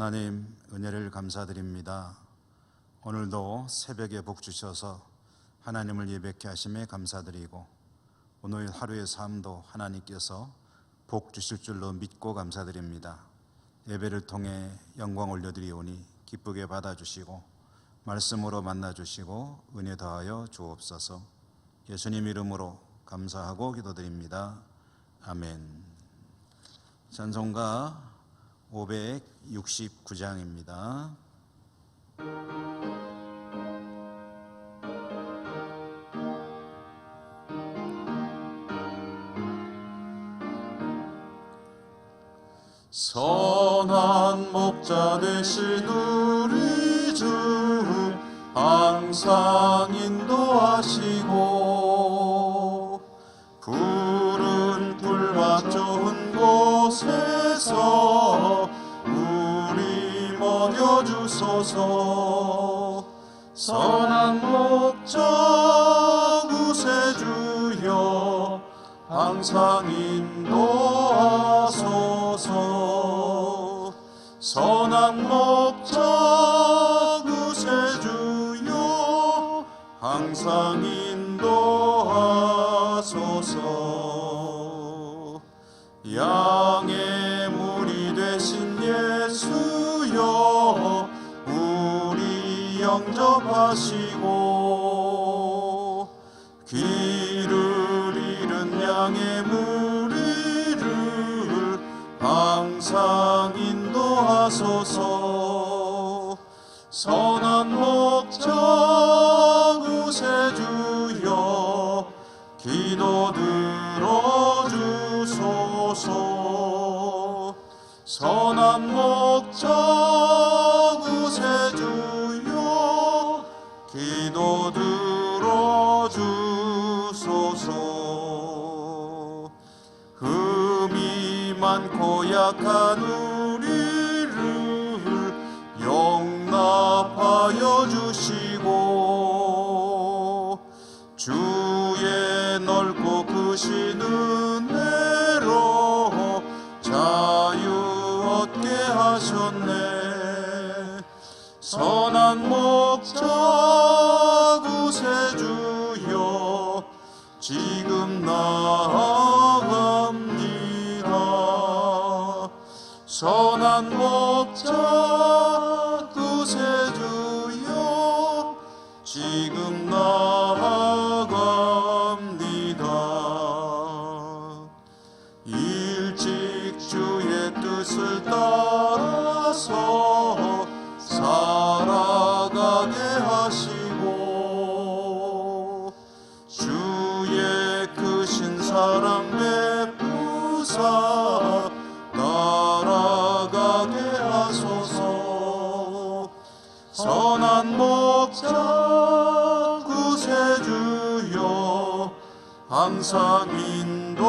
하나님 은혜를 감사드립니다. 오늘도 새벽에 복 주셔서 하나님을 예배케 하심에 감사드리고 오늘 하루의 삶도 하나님께서 복 주실 줄로 믿고 감사드립니다. 예배를 통해 영광 올려드리오니 기쁘게 받아주시고 말씀으로 만나주시고 은혜 더하여 주옵소서. 예수님 이름으로 감사하고 기도드립니다. 아멘. 찬송가 569장입니다. 선한 목자 되신 우리 주 항상 인도하시고 푸른 풀밭 좋은 곳에서 우리 먹여주소서. 선한 목자 구세주여 항상 인도하소서. 선한 목자 구세주여 항상 인도하소서. 양의 물이 되신 예수여 우리 영접하시고 길을 잃은 양의 무리를 항상 인도하소서. 선한 목자 구세주여 기도 들어주소서. 선한 목자 구세주여 기도 들어주소서. 흠이 많고 약한 우리를 용납하여 주시고 주의 넓고 크신 은혜로 자유 얻게 하셨네. 선한 목자 구세주여 지금 나아갑니다. 선한 목자 구세주여 지금 나아갑니다. 일찍 주의 뜻을 따라서 살아가게 하시고 주의 크신 사랑 베푸사 따라가게 하소서. 선한 목자 구세주여 항상 인도하소서.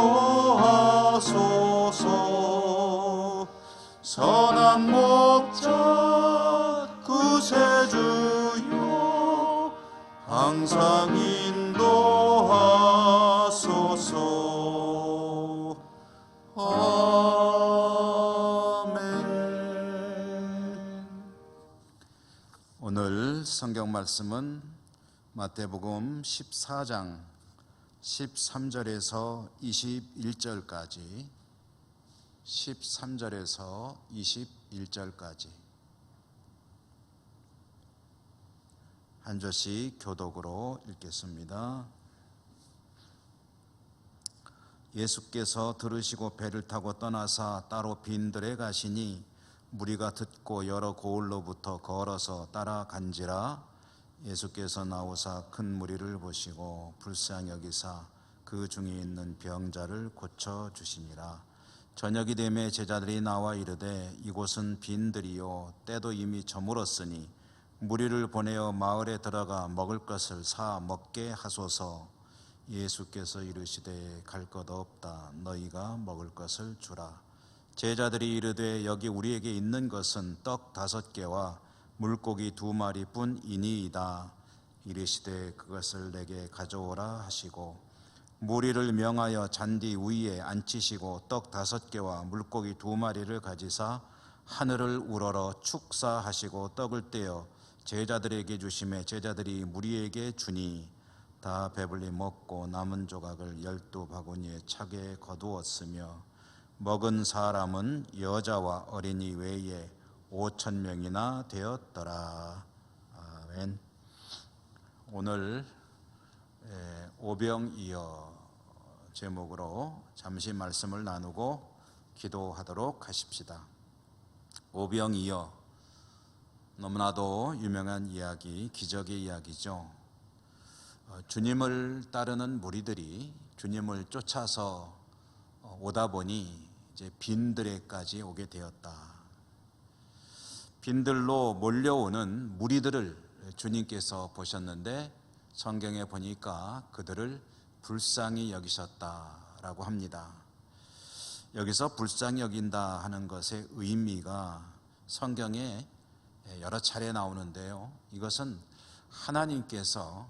선한 목자 구세주여 항상 인도하소서. 아멘. 오늘 성경 말씀은 마태복음 14장 13절에서 21절까지 13절에서 21절까지 한 절씩 교독으로 읽겠습니다. 예수께서 들으시고 배를 타고 떠나사 따로 빈들에 가시니 무리가 듣고 여러 고을로부터 걸어서 따라간지라. 예수께서 나오사 큰 무리를 보시고 불쌍히 여기사 그 중에 있는 병자를 고쳐 주시니라. 저녁이 되매 제자들이 나와 이르되 이곳은 빈들이요 때도 이미 저물었으니 무리를 보내어 마을에 들어가 먹을 것을 사 먹게 하소서. 예수께서 이르시되 갈 것 없다. 너희가 먹을 것을 주라. 제자들이 이르되 여기 우리에게 있는 것은 떡 5개와 물고기 2마리 뿐이니이다. 이르시되 그것을 내게 가져오라 하시고 무리를 명하여 잔디 위에 앉히시고 떡 5개와 물고기 2마리를 가지사 하늘을 우러러 축사하시고 떡을 떼어 제자들에게 주심에 제자들이 무리에게 주니 다 배불리 먹고 남은 조각을 12바구니에 차게 거두었으며 먹은 사람은 여자와 어린이 외에 5,000명이나 되었더라. 아멘. 오늘 오병이어 제목으로 잠시 말씀을 나누고 기도하도록 하십시다. 오병이어, 너무나도 유명한 이야기, 기적의 이야기죠. 주님을 따르는 무리들이 주님을 쫓아서 오다 보니 이제 빈들에까지 오게 되었다. 빈들로 몰려오는 무리들을 주님께서 보셨는데 성경에 보니까 그들을 불쌍히 여기셨다라고 합니다. 여기서 불쌍히 여긴다 하는 것의 의미가 성경에 여러 차례 나오는데요. 이것은 하나님께서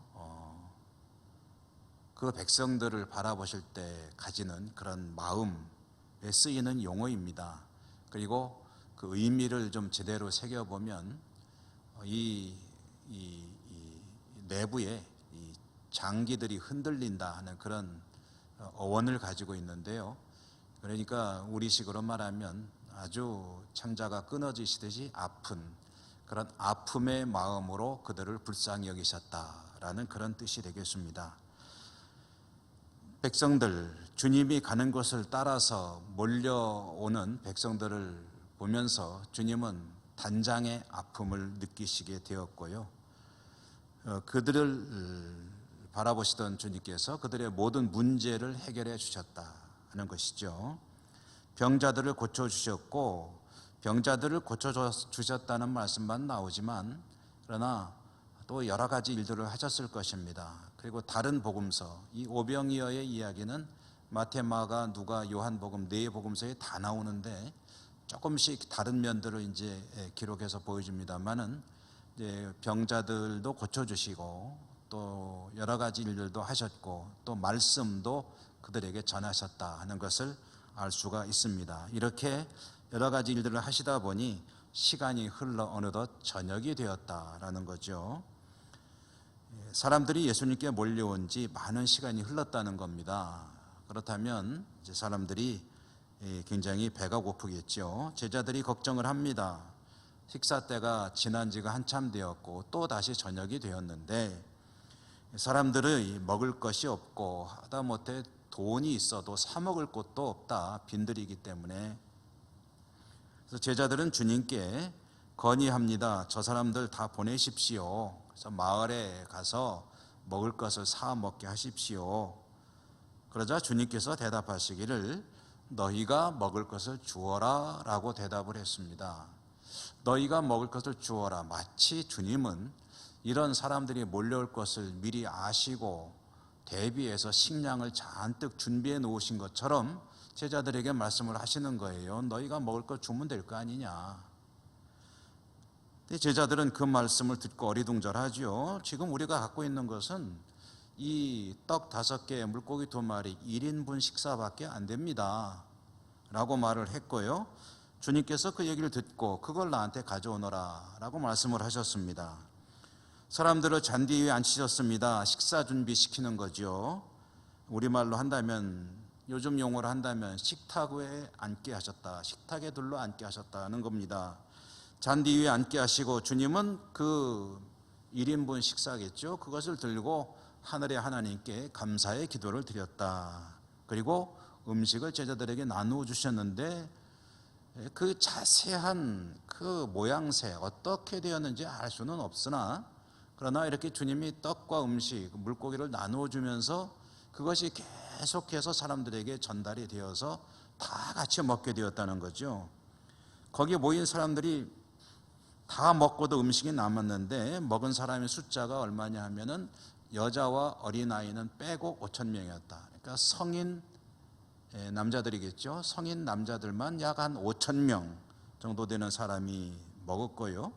그 백성들을 바라보실 때 가지는 그런 마음에 쓰이는 용어입니다. 그리고 그 의미를 좀 제대로 새겨보면 이 내부에 이 장기들이 흔들린다 하는 그런 어원을 가지고 있는데요. 그러니까 우리식으로 말하면 아주 창자가 끊어지시듯이 아픈 그런 아픔의 마음으로 그들을 불쌍히 여기셨다라는 그런 뜻이 되겠습니다. 백성들, 주님이 가는 곳을 따라서 몰려오는 백성들을 보면서 주님은 단장의 아픔을 느끼시게 되었고요. 그들을 바라보시던 주님께서 그들의 모든 문제를 해결해 주셨다는 것이죠. 병자들을 고쳐주셨고, 병자들을 고쳐주셨다는 말씀만 나오지만 그러나 또 여러 가지 일들을 하셨을 것입니다. 그리고 다른 복음서, 이 오병이어의 이야기는 마태, 마가, 누가, 요한복음 네 복음서에 다 나오는데 조금씩 다른 면들을 이제 기록해서 보여줍니다만은 이제 병자들도 고쳐주시고 또 여러 가지 일들도 하셨고 또 말씀도 그들에게 전하셨다 하는 것을 알 수가 있습니다. 이렇게 여러 가지 일들을 하시다 보니 시간이 흘러 어느덧 저녁이 되었다라는 거죠. 사람들이 예수님께 몰려온 지 많은 시간이 흘렀다는 겁니다. 그렇다면 이제 사람들이 굉장히 배가 고프겠죠. 제자들이 걱정을 합니다. 식사 때가 지난 지가 한참 되었고 또 다시 저녁이 되었는데 사람들의 먹을 것이 없고 하다못해 돈이 있어도 사 먹을 곳도 없다. 빈들이기 때문에. 그래서 제자들은 주님께 건의합니다. 저 사람들 다 보내십시오. 그래서 마을에 가서 먹을 것을 사 먹게 하십시오. 그러자 주님께서 대답하시기를 너희가 먹을 것을 주어라 라고 대답을 했습니다. 너희가 먹을 것을 주어라. 마치 주님은 이런 사람들이 몰려올 것을 미리 아시고 대비해서 식량을 잔뜩 준비해 놓으신 것처럼 제자들에게 말씀을 하시는 거예요. 너희가 먹을 것 주면 될 거 아니냐. 제자들은 그 말씀을 듣고 어리둥절하죠. 지금 우리가 갖고 있는 것은 이 떡 5개, 물고기 2마리 1인분 식사밖에 안 됩니다 라고 말을 했고요. 주님께서 그 얘기를 듣고 그걸 나한테 가져오너라 라고 말씀을 하셨습니다. 사람들을 잔디 위에 앉히셨습니다. 식사 준비시키는 거죠. 우리말로 한다면, 요즘 용어로 한다면 식탁 위에 앉게 하셨다, 식탁에 둘러 앉게 하셨다는 겁니다. 잔디 위에 앉게 하시고 주님은 그 1인분 식사겠죠. 그것을 들고 하늘의 하나님께 감사의 기도를 드렸다. 그리고 음식을 제자들에게 나누어 주셨는데 그 자세한 그 모양새 어떻게 되었는지 알 수는 없으나 그러나 이렇게 주님이 떡과 음식, 물고기를 나누어 주면서 그것이 계속해서 사람들에게 전달이 되어서 다 같이 먹게 되었다는 거죠. 거기 모인 사람들이 다 먹고도 음식이 남았는데 먹은 사람의 숫자가 얼마냐 하면은 여자와 어린아이는 빼고 5,000명이었다. 그러니까 성인 남자들이겠죠. 성인 남자들만 약 한 5,000명 정도 되는 사람이 먹었고요.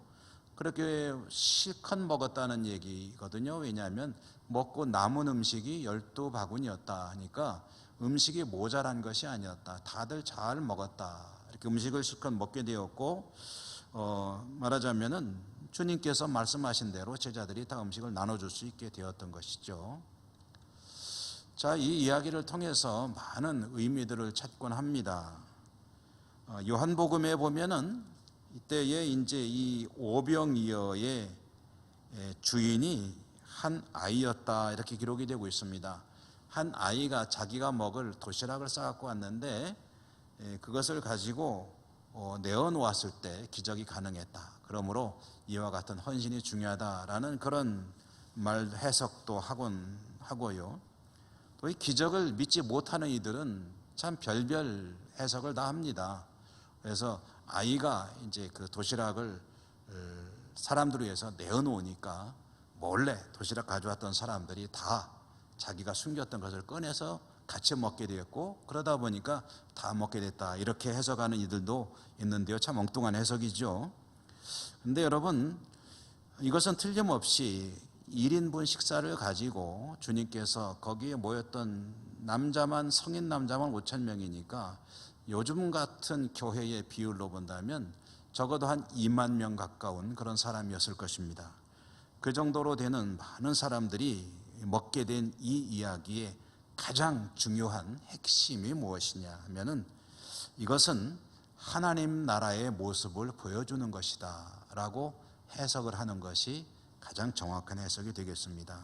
그렇게 실컷 먹었다는 얘기거든요. 왜냐하면 먹고 남은 음식이 12바구니였다 하니까 음식이 모자란 것이 아니었다. 다들 잘 먹었다. 이렇게 그 음식을 실컷 먹게 되었고 말하자면은 주님께서 말씀하신 대로 제자들이 다 음식을 나눠줄 수 있게 되었던 것이죠. 자, 이 이야기를 통해서 많은 의미들을 찾곤 합니다. 요한복음에 보면은 이때에 이제 이 오병이어의 주인이 한 아이였다 이렇게 기록이 되고 있습니다. 한 아이가 자기가 먹을 도시락을 싸갖고 왔는데 그것을 가지고 내어놓았을 때 기적이 가능했다. 그러므로 이와 같은 헌신이 중요하다라는 그런 말 해석도 하곤 하고요. 또 이 기적을 믿지 못하는 이들은 참 별별 해석을 다 합니다. 그래서 아이가 이제 그 도시락을 사람들을 위해서 내어놓으니까 몰래 도시락 가져왔던 사람들이 다 자기가 숨겼던 것을 꺼내서 같이 먹게 되었고, 그러다 보니까 다 먹게 됐다 이렇게 해석하는 이들도 있는데요. 참 엉뚱한 해석이죠. 근데 여러분, 이것은 틀림없이 1인분 식사를 가지고 주님께서 거기에 모였던 남자만, 성인 남자만 5,000명이니까 요즘 같은 교회의 비율로 본다면 적어도 한 2만 명 가까운 그런 사람이었을 것입니다. 그 정도로 되는 많은 사람들이 먹게 된 이 이야기의 가장 중요한 핵심이 무엇이냐 하면은 이것은 하나님 나라의 모습을 보여주는 것이다 라고 해석을 하는 것이 가장 정확한 해석이 되겠습니다.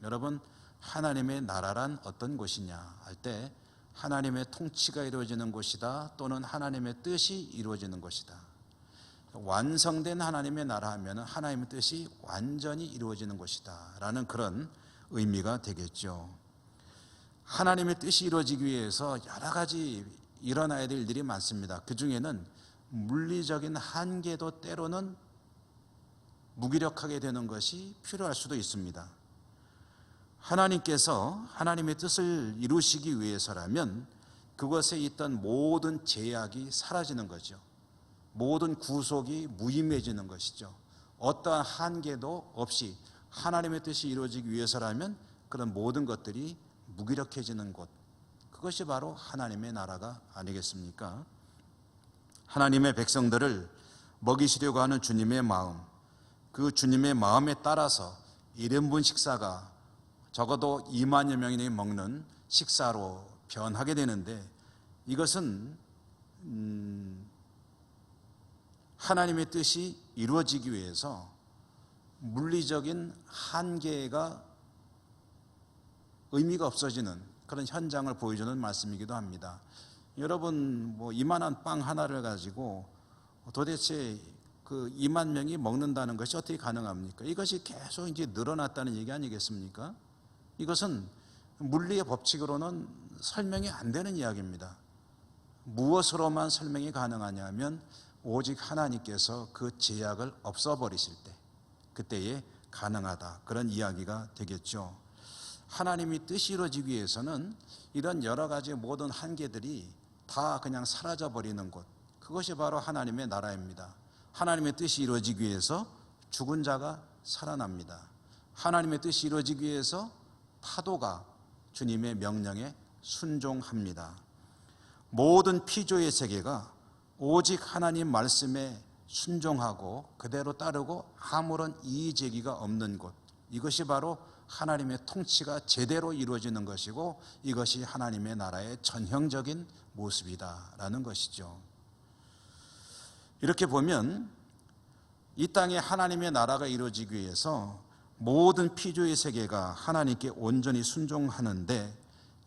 여러분, 하나님의 나라란 어떤 곳이냐 할 때 하나님의 통치가 이루어지는 곳이다, 또는 하나님의 뜻이 이루어지는 것이다. 완성된 하나님의 나라 하면 하나님의 뜻이 완전히 이루어지는 것이다 라는 그런 의미가 되겠죠. 하나님의 뜻이 이루어지기 위해서 여러 가지 일어나야 될 일들이 많습니다. 그 중에는 물리적인 한계도 때로는 무기력하게 되는 것이 필요할 수도 있습니다. 하나님께서 하나님의 뜻을 이루시기 위해서라면 그것에 있던 모든 제약이 사라지는 거죠. 모든 구속이 무의미해지는 것이죠. 어떠한 한계도 없이 하나님의 뜻이 이루어지기 위해서라면 그런 모든 것들이 무기력해지는 곳, 그것이 바로 하나님의 나라가 아니겠습니까? 하나님의 백성들을 먹이시려고 하는 주님의 마음, 그 주님의 마음에 따라서 1인분 식사가 적어도 2만여 명이 먹는 식사로 변하게 되는데, 이것은 하나님의 뜻이 이루어지기 위해서 물리적인 한계가 의미가 없어지는 그런 현장을 보여주는 말씀이기도 합니다. 여러분, 이만한 빵 하나를 가지고 도대체 그 2만 명이 먹는다는 것이 어떻게 가능합니까? 이것이 계속 이제 늘어났다는 얘기 아니겠습니까? 이것은 물리의 법칙으로는 설명이 안 되는 이야기입니다. 무엇으로만 설명이 가능하냐면 오직 하나님께서 그 제약을 없애버리실 때, 그때에 가능하다, 그런 이야기가 되겠죠. 하나님이 뜻이 이루어지기 위해서는 이런 여러 가지 모든 한계들이 다 그냥 사라져버리는 곳, 그것이 바로 하나님의 나라입니다. 하나님의 뜻이 이루어지기 위해서 죽은 자가 살아납니다. 하나님의 뜻이 이루어지기 위해서 파도가 주님의 명령에 순종합니다. 모든 피조의 세계가 오직 하나님 말씀에 순종하고 그대로 따르고 아무런 이의제기가 없는 곳, 이것이 바로 하나님의 통치가 제대로 이루어지는 것이고 이것이 하나님의 나라의 전형적인 모습이다라는 것이죠. 이렇게 보면 이 땅에 하나님의 나라가 이루어지기 위해서 모든 피조의 세계가 하나님께 온전히 순종하는데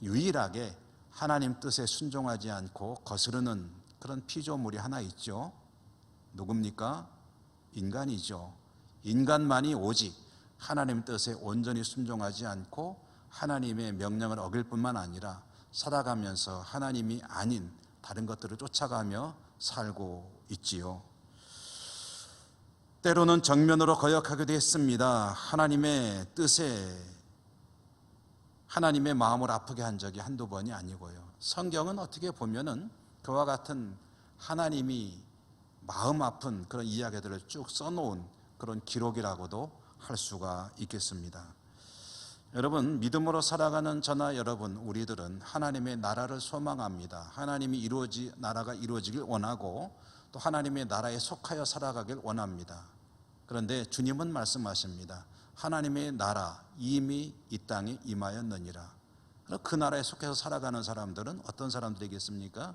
유일하게 하나님 뜻에 순종하지 않고 거스르는 그런 피조물이 하나 있죠. 누굽니까? 인간이죠. 인간만이 오직 하나님 뜻에 온전히 순종하지 않고 하나님의 명령을 어길 뿐만 아니라 살아가면서 하나님이 아닌 다른 것들을 쫓아가며 살고 있지요. 때로는 정면으로 거역하기도 했습니다. 하나님의 뜻에 하나님의 마음을 아프게 한 적이 한두 번이 아니고요. 성경은 어떻게 보면은 그와 같은 하나님이 마음 아픈 그런 이야기들을 쭉 써놓은 그런 기록이라고도 할 수가 있겠습니다. 여러분, 믿음으로 살아가는 저나 여러분, 우리들은 하나님의 나라를 소망합니다. 하나님이 나라가 이루어지길 원하고 또 하나님의 나라에 속하여 살아가길 원합니다. 그런데 주님은 말씀하십니다. 하나님의 나라 이미 이 땅에 임하였느니라. 그 나라에 속해서 살아가는 사람들은 어떤 사람들이겠습니까?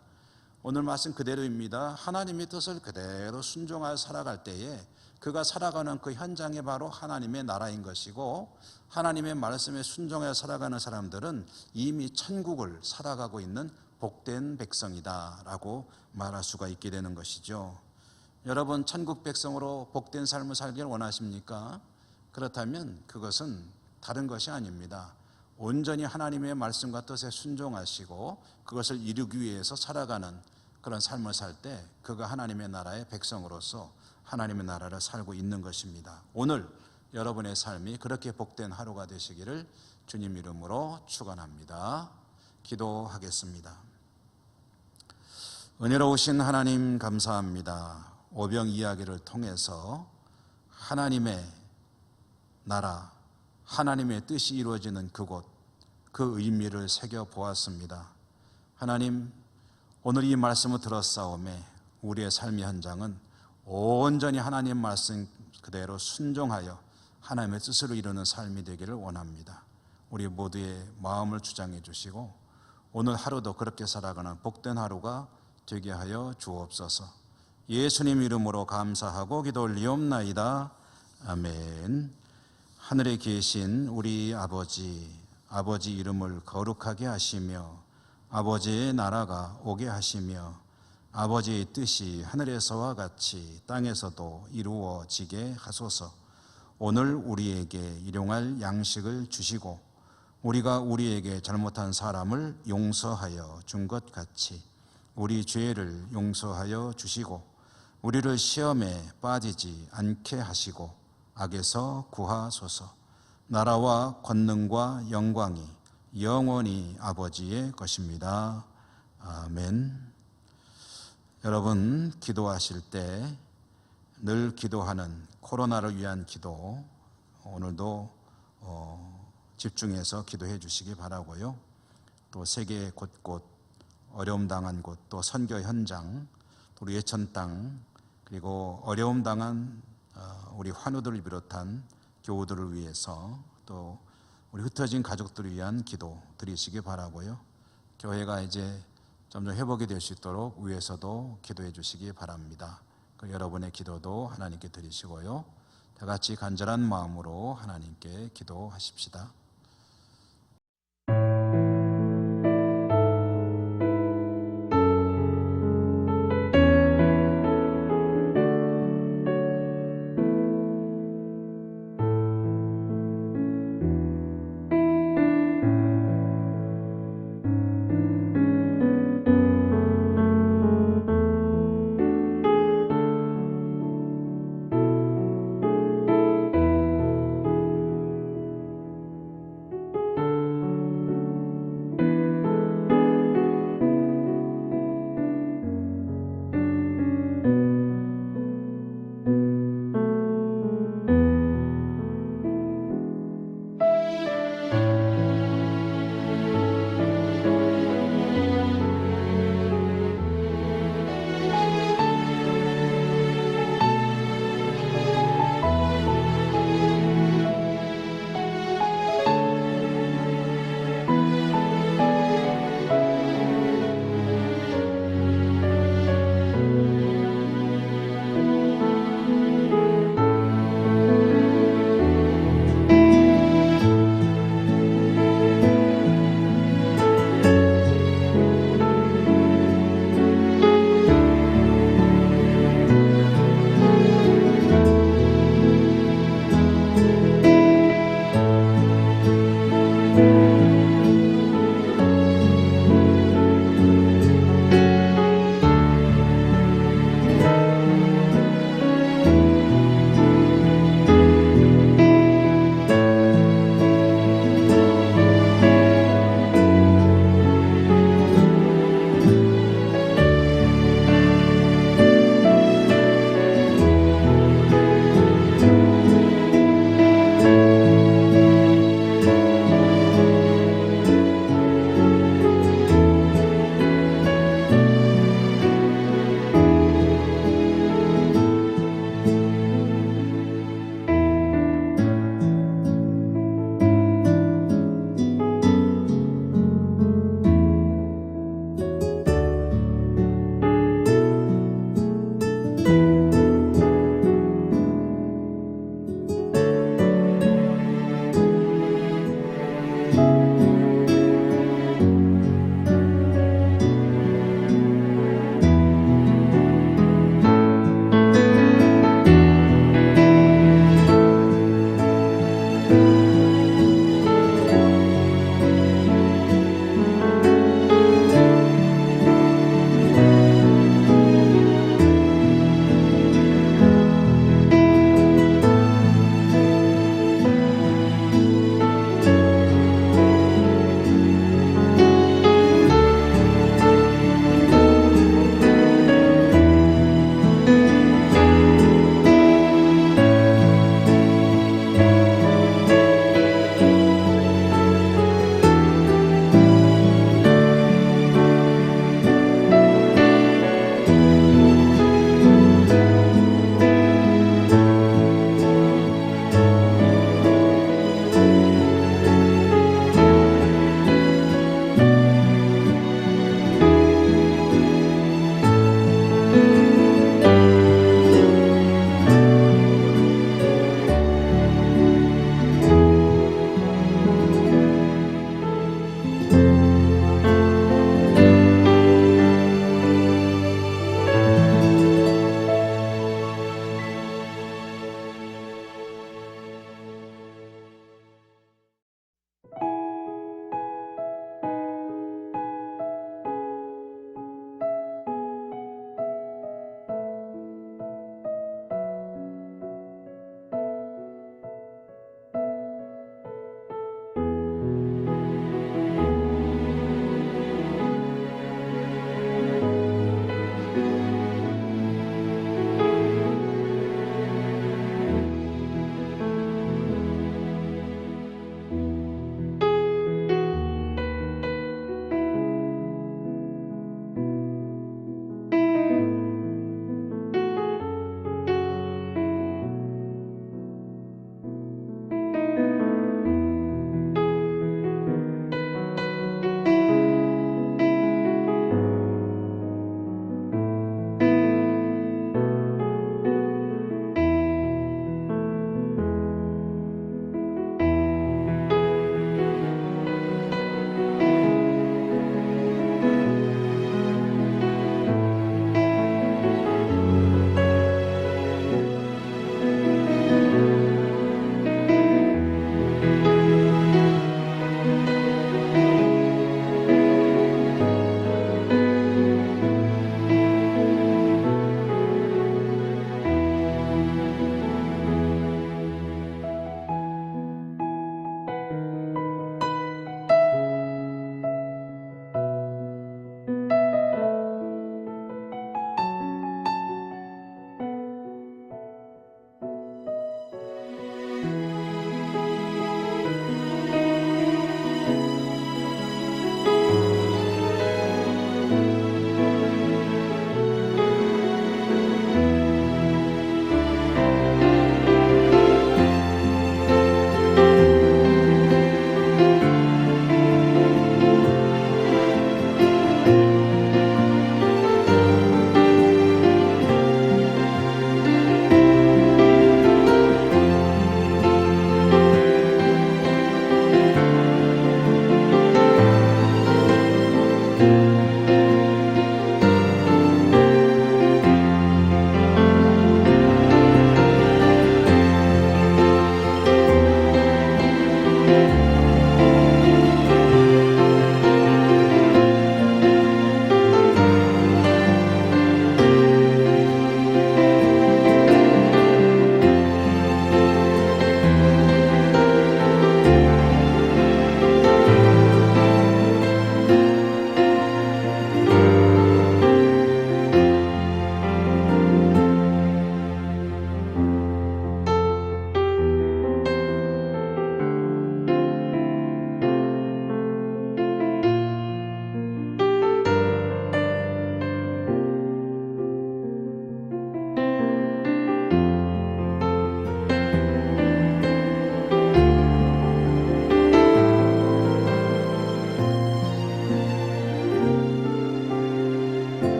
오늘 말씀 그대로입니다. 하나님의 뜻을 그대로 순종하여 살아갈 때에 그가 살아가는 그 현장이 바로 하나님의 나라인 것이고, 하나님의 말씀에 순종하여 살아가는 사람들은 이미 천국을 살아가고 있는 복된 백성이다 라고 말할 수가 있게 되는 것이죠. 여러분, 천국 백성으로 복된 삶을 살길 원하십니까? 그렇다면 그것은 다른 것이 아닙니다. 온전히 하나님의 말씀과 뜻에 순종하시고 그것을 이루기 위해서 살아가는 그런 삶을 살 때 그가 하나님의 나라의 백성으로서 하나님의 나라를 살고 있는 것입니다. 오늘 여러분의 삶이 그렇게 복된 하루가 되시기를 주님 이름으로 축원합니다. 기도하겠습니다. 은혜로우신 하나님 감사합니다. 오병 이야기를 통해서 하나님의 나라, 하나님의 뜻이 이루어지는 그곳, 그 의미를 새겨보았습니다. 하나님, 오늘 이 말씀을 들었사오매 우리의 삶의 현장은 온전히 하나님 말씀 그대로 순종하여 하나님의 뜻을 이루는 삶이 되기를 원합니다. 우리 모두의 마음을 주장해 주시고 오늘 하루도 그렇게 살아가는 복된 하루가 되게 하여 주옵소서. 예수님 이름으로 감사하고 기도 올리옵나이다. 아멘. 하늘에 계신 우리 아버지 이름을 거룩하게 하시며 아버지의 나라가 오게 하시며 아버지의 뜻이 하늘에서와 같이 땅에서도 이루어지게 하소서. 오늘 우리에게 일용할 양식을 주시고 우리가 우리에게 잘못한 사람을 용서하여 준 것 같이 우리 죄를 용서하여 주시고 우리를 시험에 빠지지 않게 하시고 악에서 구하소서. 나라와 권능과 영광이 영원히 아버지의 것입니다. 아멘. 여러분, 기도하실 때 늘 기도하는 코로나를 위한 기도, 오늘도 집중해서 기도해 주시기 바라고요. 또 세계 곳곳 어려움 당한 곳, 또 선교 현장, 또 우리 예천 땅, 그리고 어려움 당한 우리 환우들을 비롯한 교우들을 위해서, 또 우리 흩어진 가족들을 위한 기도 드리시기 바라고요. 교회가 이제 점점 회복이 될 수 있도록 위에서도 기도해 주시기 바랍니다. 여러분의 기도도 하나님께 드리시고요. 다 같이 간절한 마음으로 하나님께 기도하십시다.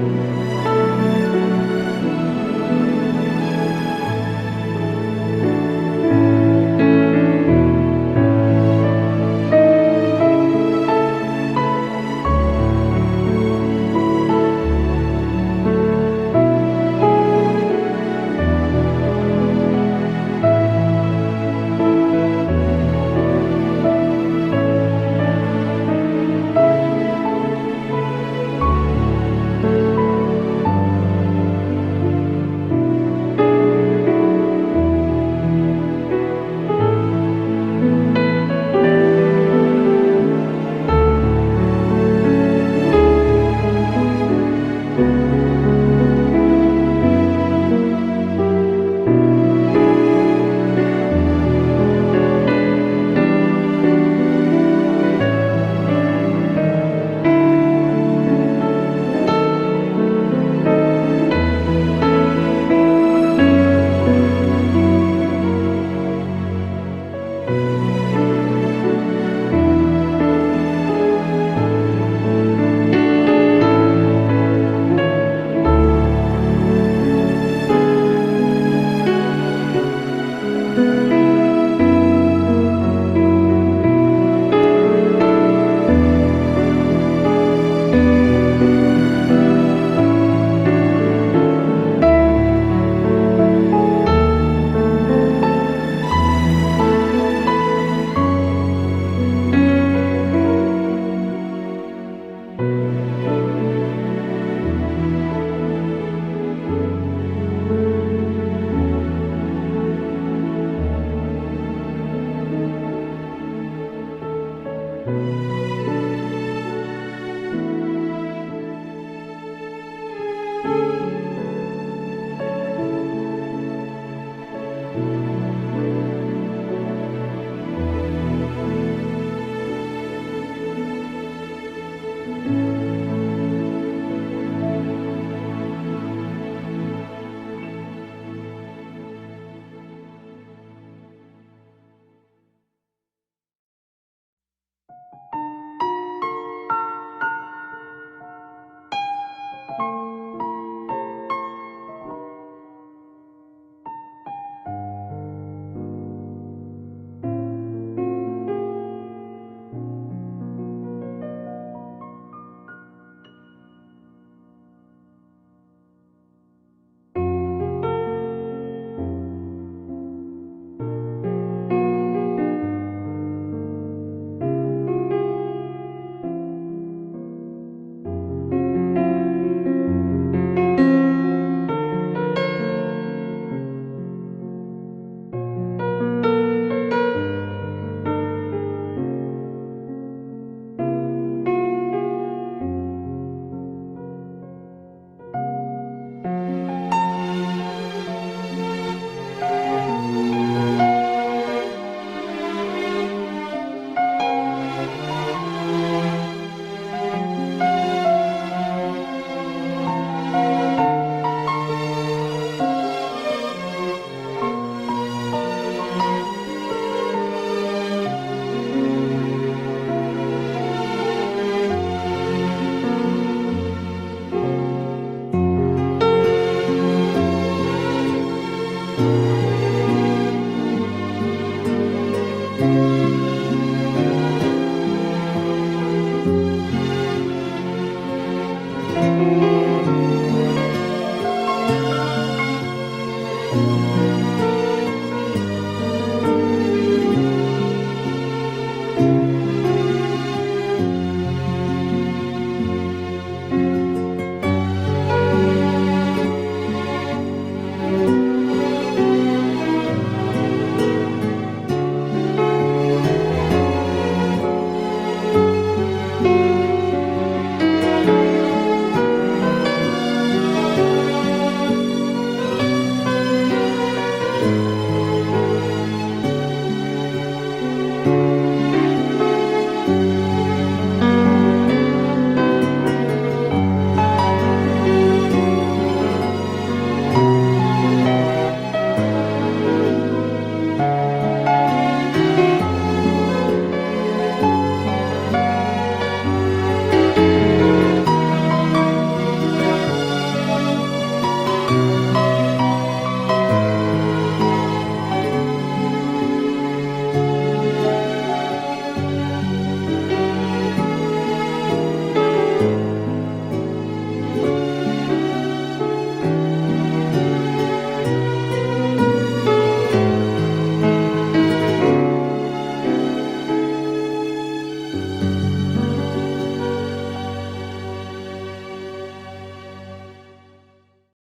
아멘.